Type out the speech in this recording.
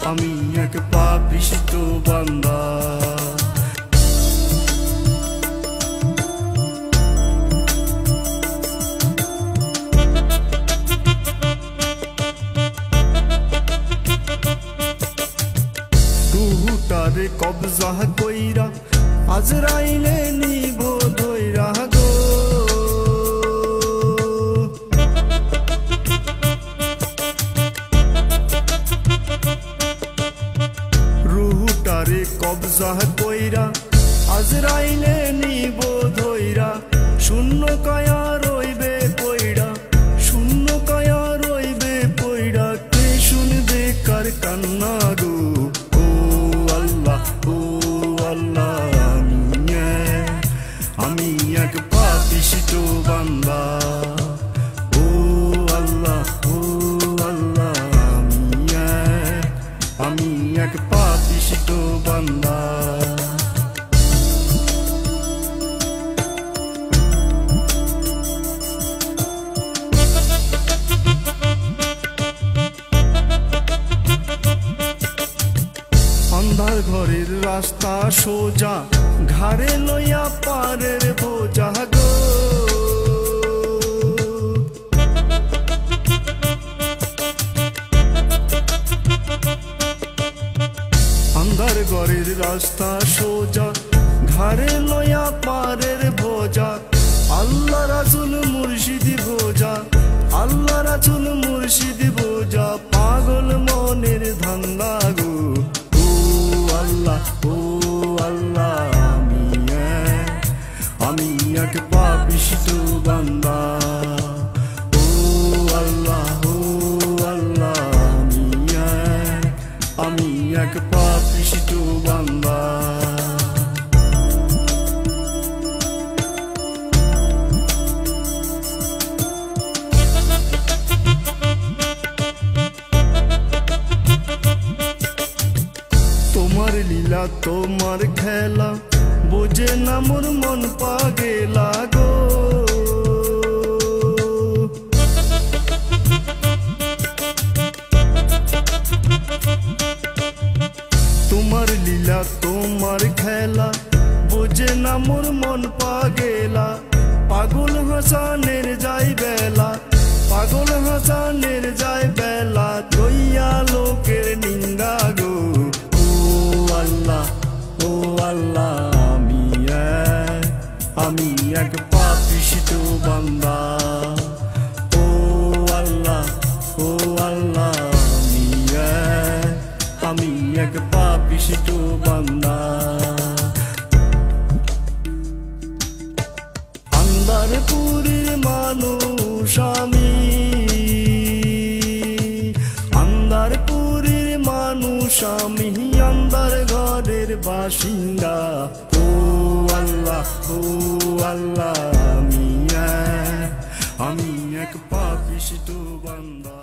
আমি এক পাপিষ্ঠ বান্দা। রুহুটারে কবজা কইরা আজরাইলে নিব ধইরা গো। রুহুটারে কবজা কইরা আজরাইলে নিব ধইরা, শূন্য কায়া রইবে পইড়া, শূন্য কায়া রইবে পইড়া, কে শুনবে কার কান্না গো। ও আল্লাহ আমি এক পাপিষ্ঠ বান্দা। ও আল্লাহ আমি এক পাপিষ্ঠ বান্দা। অন্ধার ঘরের রাস্তা সোজা, ঘাড়ে লইয়া পারের বোঝা গো। অন্ধার ঘরের রাস্তা সোজা, ঘাড়ে লইয়া পারের বোঝা, আল্লাহ রাসূল মুর্শিদ বোঝা, আল্লাহ রাসূল মুর্শিদ বোঝা, পাগল মনের ধান্দা গো। আমি এক পাপিষ্ঠ বান্দা। ও আল্লাহ আমি এক পাপিষ্ঠ বান্দা। তোমার লীলা তোমার খেলা, বোঝে না মোর মন পাগেলা গো। তোমার লীলা তোমার খেলা, বোঝে না মোর মন পাগেলা, পাগল হাসানের যাই বেলা, পাগল হাসানের যাই বেলা, দইয়া লোকের নিন্দা গো। আমি এক পাপিষ্ঠ বান্দা। ও আল্লাহ আমি এক পাপিষ্ঠ বান্দা। আন্দারপুরের মানুষ আমি, আন্দারপুরের মানুষ আমি, আন্দার ঘরের বাসিন্দা। ও আল্লাহ আমি এক পাপিষ্ঠ বান্দা।